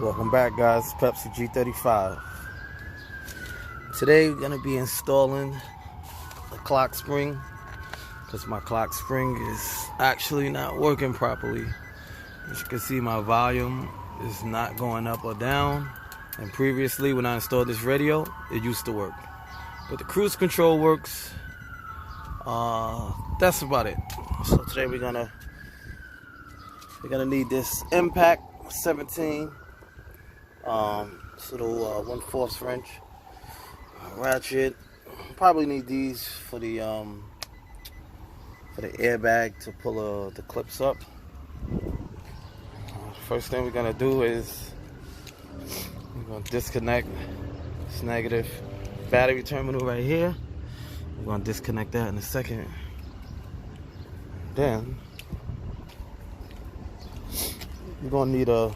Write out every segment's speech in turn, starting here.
Welcome back, guys. Pepsi G35. Today we're going to be installing the clock spring because my clock spring is actually not working properly. As you can see, my volume is not going up or down, and previously when I installed this radio it used to work, but the cruise control works. That's about it. So today we're gonna need this impact 17 little 1/4 French ratchet. Probably need these for the airbag to pull the clips up. First thing we're gonna do is we're gonna disconnect this negative battery terminal right here. We're gonna disconnect that in a second. Then you're gonna need a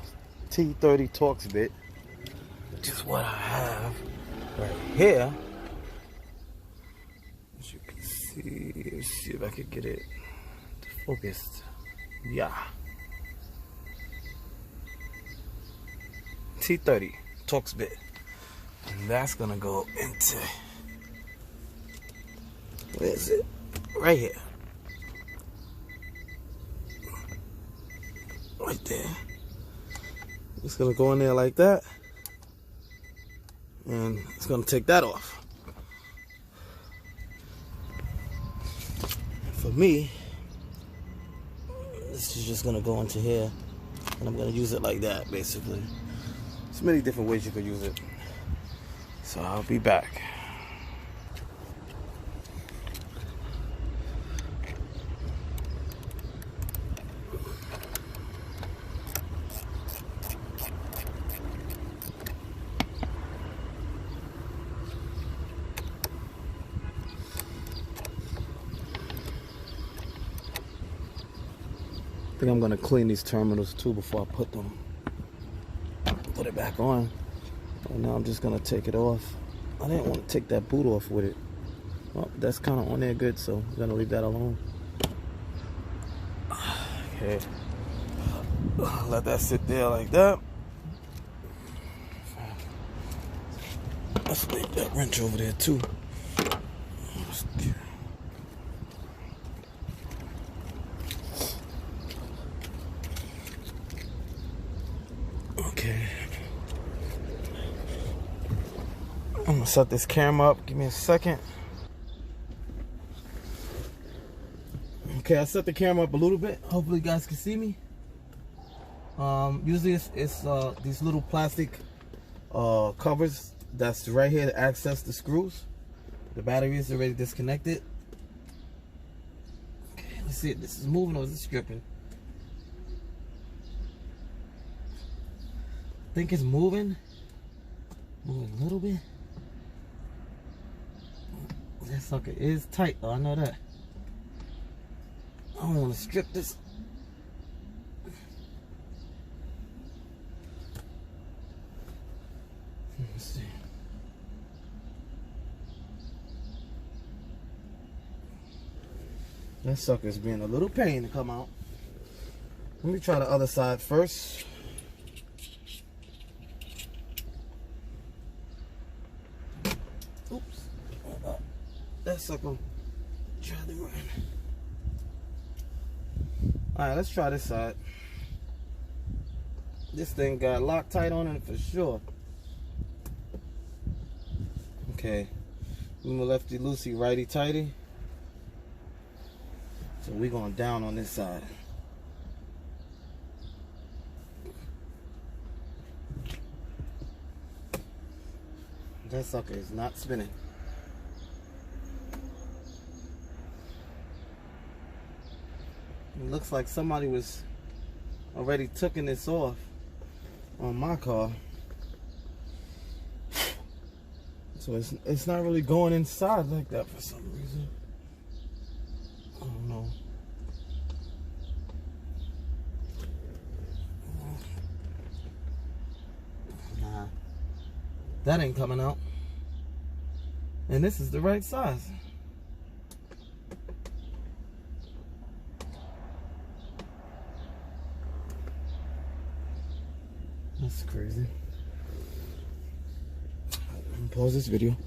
T30 torx bit, which is what I have right here. As you can see, let's see if I can get it focused. Yeah. T30 torx bit. And that's gonna go into, where is it? Right here. Right there. It's gonna go in there like that, and it's gonna take that off. For me, this is just gonna go into here, and I'm gonna use it like that, basically. There's many different ways you could use it, so I'll be back. I think I'm gonna clean these terminals too before I put it back on. And now I'm just gonna take it off. I didn't want to take that boot off with it. Well, that's kind of on there good, so I'm gonna leave that alone. Okay, let that sit there like that. Let's leave that wrench over there too. Okay, I'm gonna set this camera up. Give me a second. Okay, I set the camera up a little bit. Hopefully you guys can see me. Usually it's these little plastic covers that's right here to access the screws. The battery is already disconnected. Okay, let's see if this is moving or is it stripping. I think it's moving a little bit. That sucker is tight though, I know that. I don't want to strip this. Let's see. That sucker's being a little pain to come out. Let me try the other side first. Oops. That sucker tried to run. Alright, let's try this side. This thing got Loctite on it for sure. Okay. I'm a lefty loosey, righty tighty. So we're going down on this side. That sucker is not spinning. It looks like somebody was already taking this off on my car. So it's not really going inside like that for some reason. I don't know. Nah. That ain't coming out. And this is the right size. That's crazy. Let me pause this video.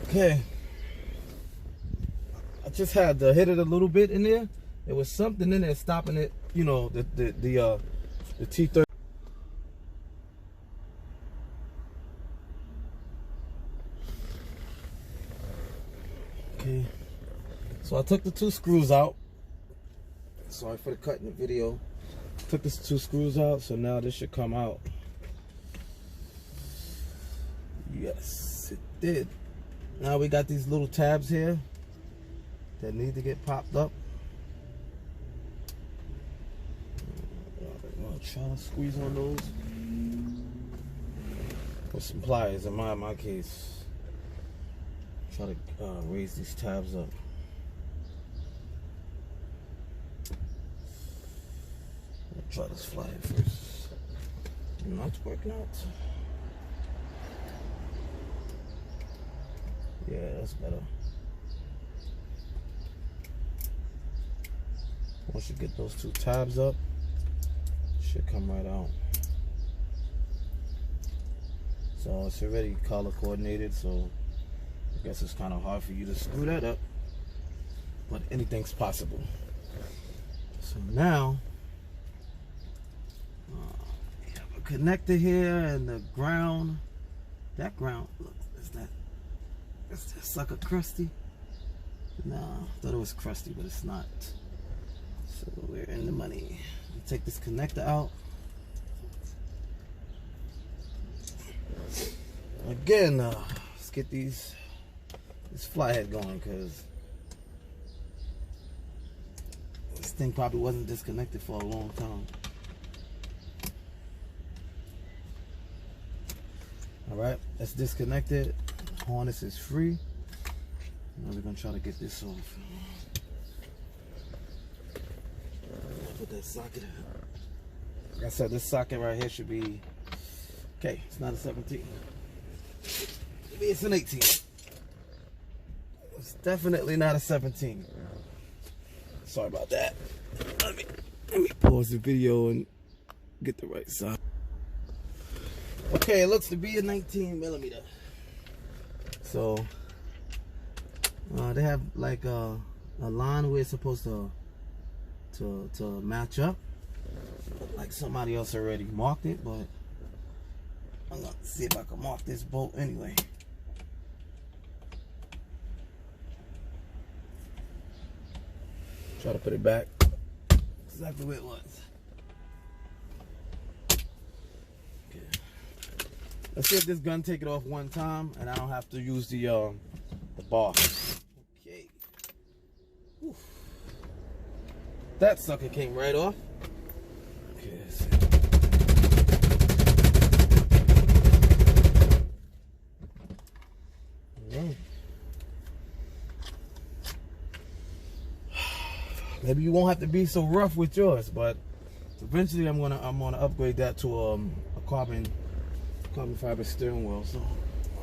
Okay. I just had to hit it a little bit in there. There was something in there stopping it, you know, the T30. Okay. So I took the 2 screws out. Sorry for the cut in the video. Took the 2 screws out, so now this should come out. Yes, it did. Now we got these little tabs here that need to get popped up. I'm gonna try to squeeze on those with some pliers. In my case, try to raise these tabs up. I'm gonna try this fly first. Not working out. Yeah, that's better. Once you get those 2 tabs up, it should come right out. So it's already color coordinated, so I guess it's kind of hard for you to screw that up, but anything's possible. So now, we have a connector here and the ground. That ground, look, is that sucker crusty? Nah, I thought it was crusty, but it's not. So we're in the money. Take this connector out. Again, let's get this fly head going, because this thing probably wasn't disconnected for a long time. Alright, let's disconnect it. Harness is free. Now we're gonna try to get this off. Put that socket in. Like I said, this socket right here should be okay. It's not a 17. Maybe it's an 18. It's definitely not a 17. Sorry about that. Let me pause the video and get the right side. Okay, it looks to be a 19mm. So they have like a line where it's supposed to match up. Like somebody else already marked it, but I'm gonna see if I can mark this bolt anyway. Try to put it back exactly where it was. Okay. Let's see if this gun take it off one time and I don't have to use the bar. Okay. Whew. That sucker came right off. Okay, let's see. Right. Maybe you won't have to be so rough with yours, but eventually I'm gonna upgrade that to a carbon fiber steering wheel. So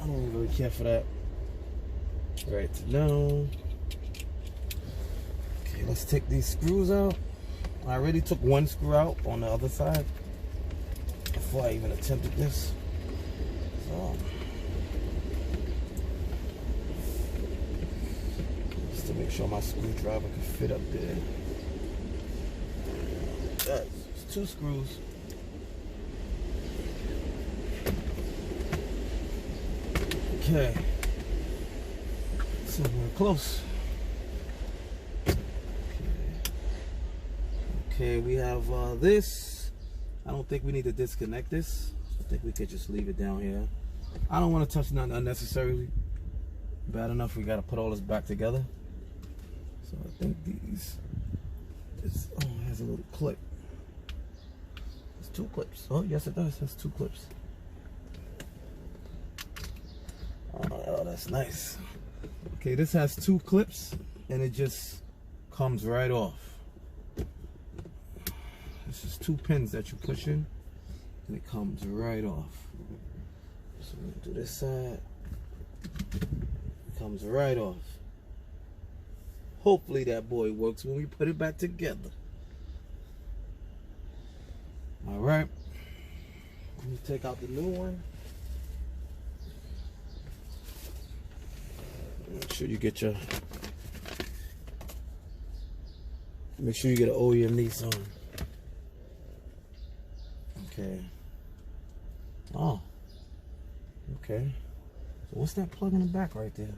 I don't really care for that right now. Okay, let's take these screws out. I already took one screw out on the other side before I even attempted this. So just to make sure my screwdriver can fit up there. That's 2 screws. Okay, so we're close. Okay, we have this. I don't think we need to disconnect this. I think we could just leave it down here. I don't want to touch nothing unnecessarily. Bad enough we got to put all this back together. So I think it has a little clip. It's 2 clips. Oh, yes it does. That's 2 clips. Oh, that's nice. Okay, this has 2 clips and it just comes right off. This is 2 pins that you push in and it comes right off. So I'm gonna do this side. Comes right off. Hopefully that boy works when we put it back together. All right. Let me take out the new one. Make sure you get your. Make sure you get an OEM Nissan. Okay. Oh. Okay. So what's that plug in the back right there?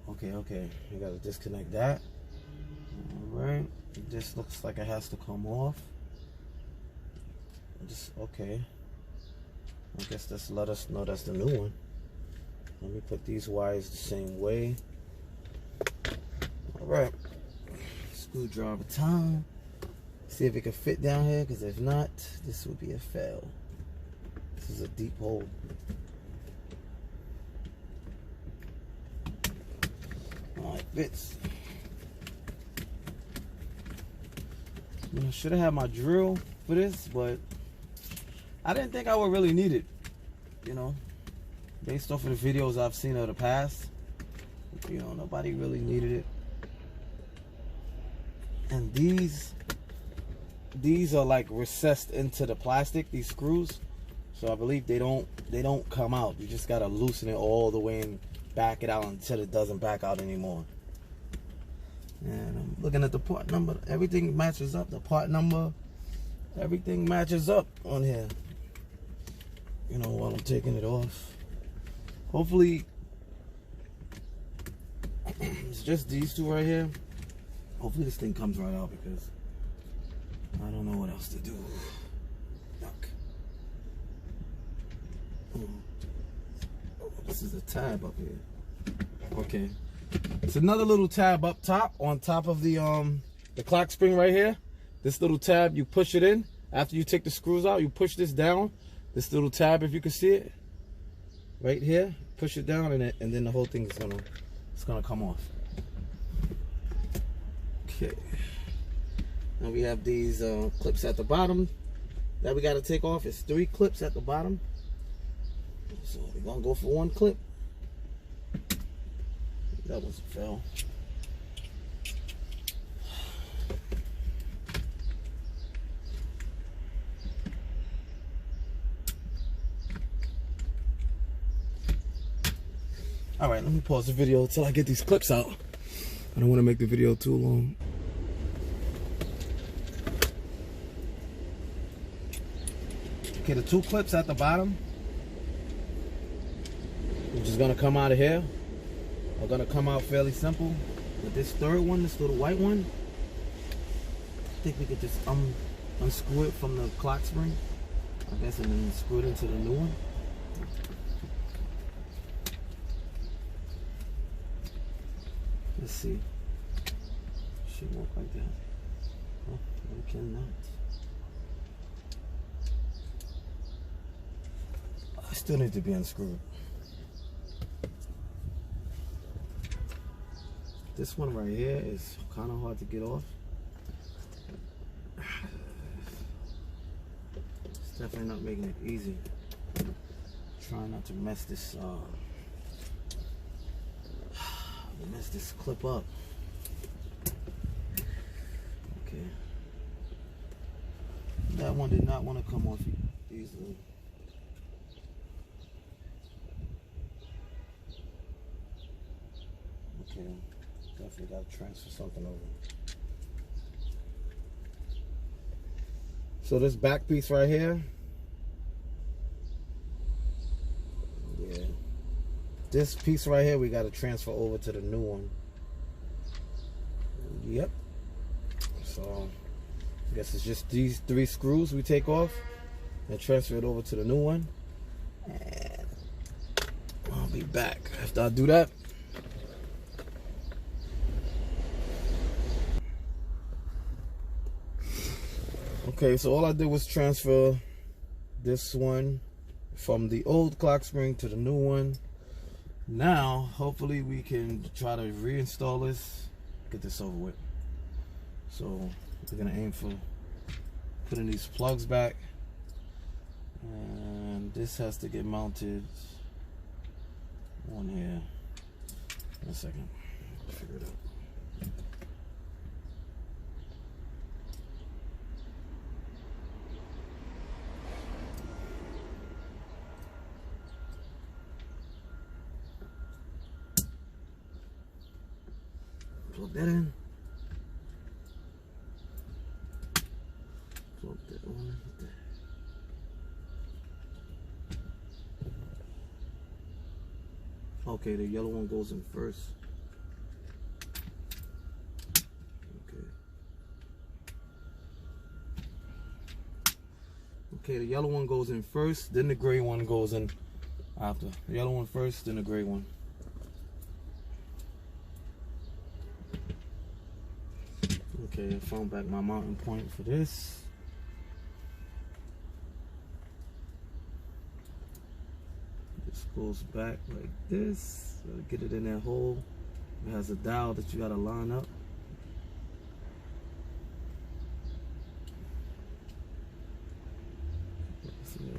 Okay, okay. You gotta disconnect that. Alright. This looks like it has to come off. Just okay. I guess that's let us know that's the new one. Let me put these wires the same way. Alright. Screwdriver time. See if it can fit down here, because if not, this would be a fail. This is a deep hole. Alright, fits. I should have had my drill for this, but I didn't think I would really need it, you know, based off of the videos I've seen of the past. You know, nobody really needed it. And these are like recessed into the plastic, these screws. So I believe they don't come out. You just gotta loosen it all the way and back it out until it doesn't back out anymore. And I'm looking at the part number. Everything matches up. The part number, everything matches up on here. You know, while I'm taking it off. Hopefully, it's just these two right here. Hopefully this thing comes right out, because I don't know what else to do. Yuck. Oh, this is a tab up here. Okay. It's another little tab up top, on top of the clock spring right here. This little tab, you push it in. After you take the screws out, you push this down. This little tab, if you can see it, right here. Push it down, and then the whole thing is gonna come off. Okay. Now we have these clips at the bottom that we got to take off. It's 3 clips at the bottom. So we're gonna go for 1 clip. That was a fail. All right, let me pause the video until I get these clips out. I don't want to make the video too long. Okay, the 2 clips at the bottom, which is gonna come out of here, are gonna come out fairly simple. But this third one, this little white one, I think we could just unscrew it from the clock spring, I guess, and then screw it into the new one. Let's see. Should work like that. Oh, we cannot. I still need to be unscrewed. This one right here is kind of hard to get off. It's definitely not making it easy. Trying not to mess this clip up. Okay. That one did not want to come off easily. Okay. Definitely got to transfer something over. So this back piece right here, yeah, this piece right here we got to transfer over to the new one. Yep. So I guess it's just these 3 screws we take off and transfer it over to the new one. And I'll be back after I do that. Okay, so all I did was transfer this one from the old clock spring to the new one. Now, hopefully we can try to reinstall this, get this over with. So we're gonna aim for putting these plugs back, and this has to get mounted on here. In a second, figure it out. Plug that in. Plug that one. Okay, the yellow one goes in first. Okay. Okay, the yellow one goes in first, then the gray one goes in after. The yellow one first, then the gray one. Okay, I found back my mounting point for this. This goes back like this. Get it in that hole. It has a dowel that you gotta line up. Let's see.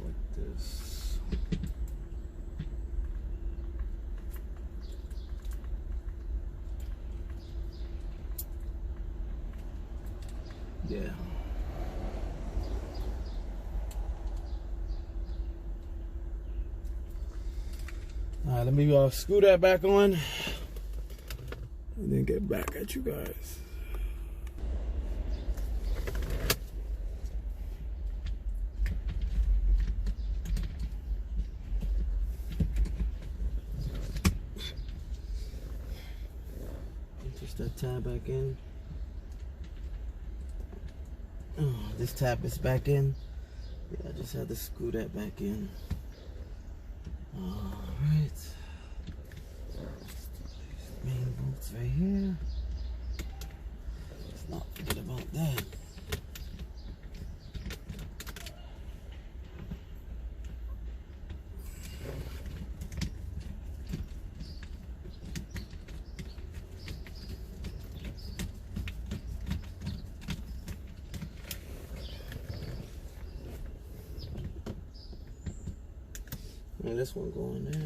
Like this. Yeah. All right, let me screw that back on and then get back at you guys. That tab back in. Oh, this tab is back in. Yeah, I just had to screw that back in. Alright. Main bolts right here. Let's not forget about that. And this one going there.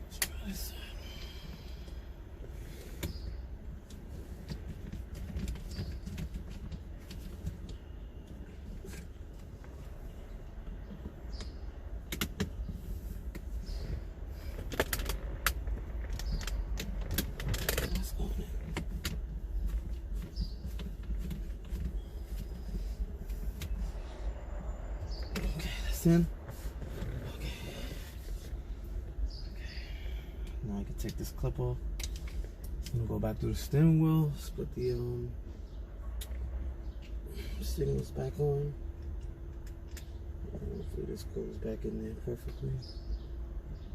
Let's try this side. In. Okay. Now I can take this clip off. I'm gonna go back through the steering wheel, put the signals back on. Hopefully this goes back in there perfectly,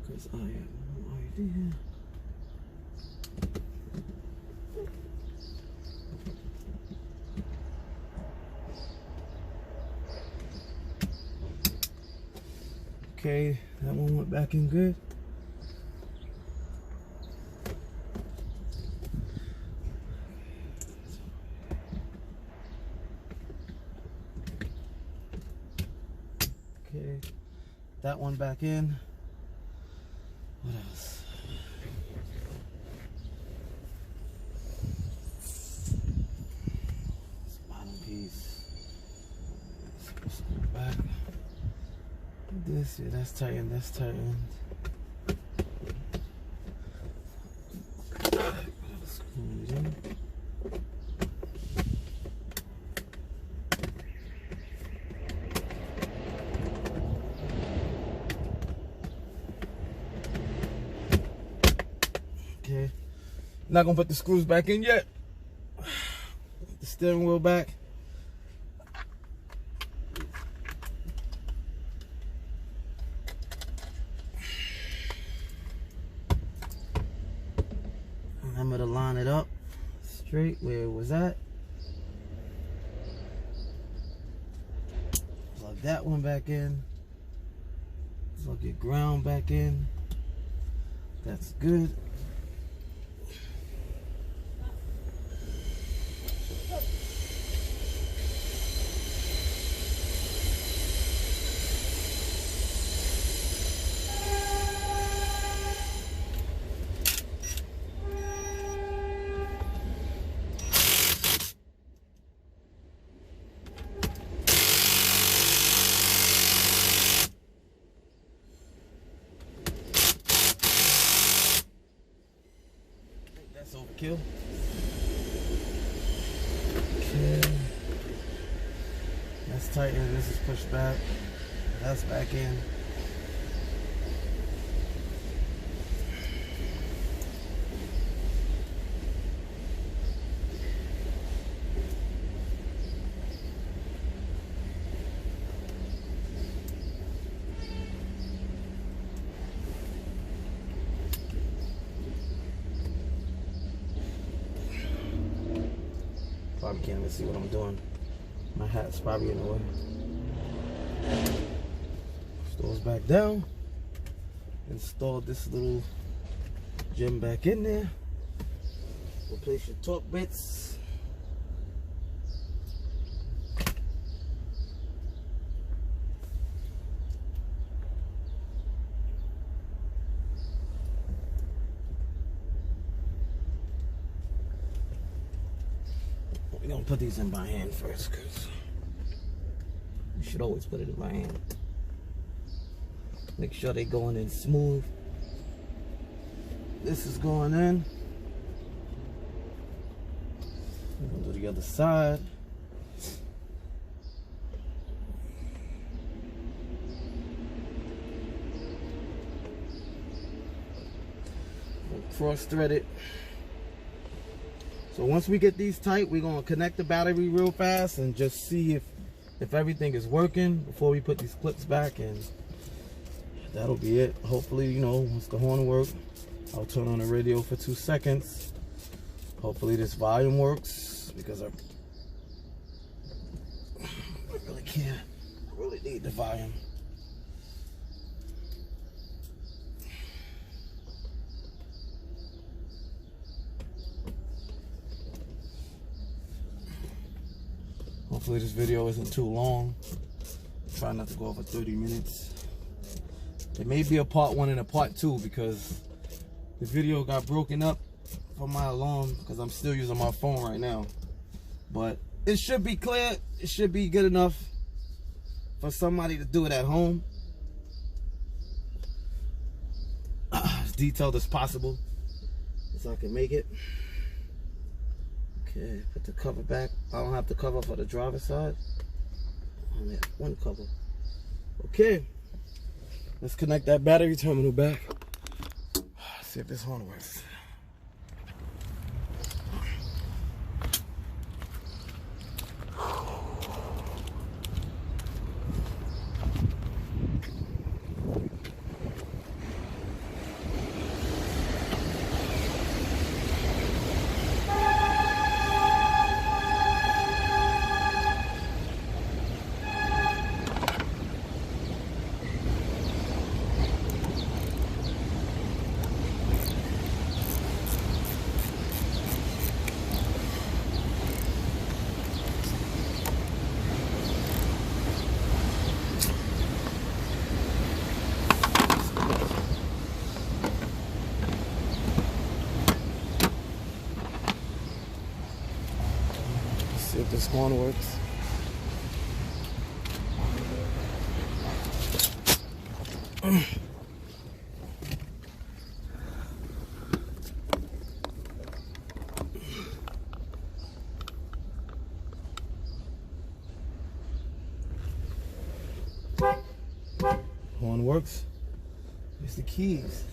because I have no idea. Okay, that one went back in good. Okay, that one back in. What else? This bottom piece. Let's go back. This, yeah, that's tightened, that's tightened. Okay, not gonna put the screws back in yet. Put the steering wheel back. right where it was at. Plug that one back in. Plug your ground back in. That's good. Overkill. Okay. That's tighten. This is pushed back. That's back in. Probably can't even see what I'm doing. My hat's probably in the way. Stores back down. Install this little gem back in there. Replace your torque bits. We're gonna put these in by hand first, because you should always put it in by hand. Make sure they going in smooth. This is going in. We're gonna do the other side. We'll cross thread it. So once we get these tight, we're gonna connect the battery real fast and just see if everything is working before we put these clips back, and that'll be it. Hopefully, you know, once the horn works, I'll turn on the radio for 2 seconds. Hopefully this volume works, because I really can't. I really need the volume. Hopefully this video isn't too long. Try not to go over 30 minutes. It may be a part 1 and a part 2, because the video got broken up for my alarm, because I'm still using my phone right now. But it should be clear. It should be good enough for somebody to do it at home. As detailed as possible, as I can make it. Okay, put the cover back. I don't have the cover for the driver's side. I only have one cover. Okay, let's connect that battery terminal back. See if this horn works. See if this horn works. Horn works. Where's the keys?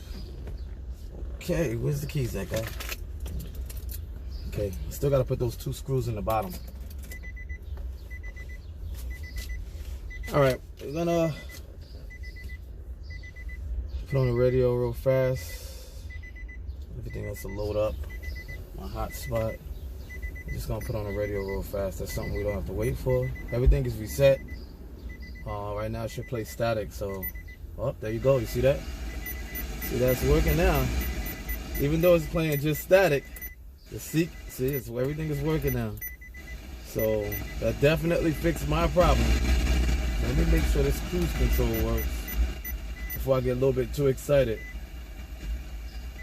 Okay, where's the keys at, guy? Okay, still gotta put those 2 screws in the bottom. All right, we're gonna put on the radio real fast. Everything else will load up. My hot spot. Just gonna put on the radio real fast. That's something we don't have to wait for. Everything is reset. Right now it should play static, so there you go. You see that? See, that's working now. Even though it's playing just static, everything is working now. So that definitely fixed my problem. Let me make sure this cruise control works before I get a little bit too excited.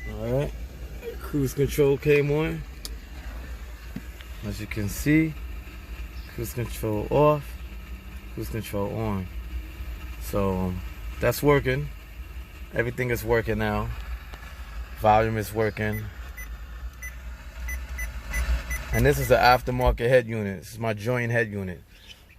Alright, cruise control came on. As you can see, cruise control off, cruise control on. So that's working. Everything is working now. Volume is working. And this is the aftermarket head unit. This is my joint head unit.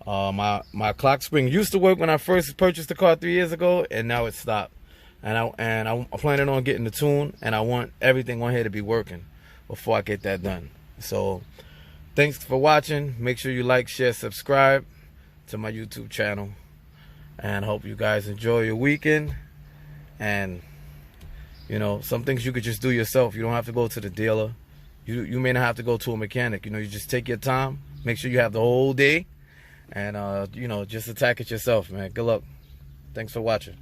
My clock spring used to work when I first purchased the car 3 years ago, and now it stopped. And I'm planning on getting the tune, and I want everything on here to be working before I get that done. So thanks for watching. Make sure you like, share, subscribe to my YouTube channel, and hope you guys enjoy your weekend. And you know, some things you could just do yourself. You don't have to go to the dealer. You may not have to go to a mechanic. You know, you just take your time. Make sure you have the whole day, and you know, just attack it yourself, man. Good luck. Thanks for watching.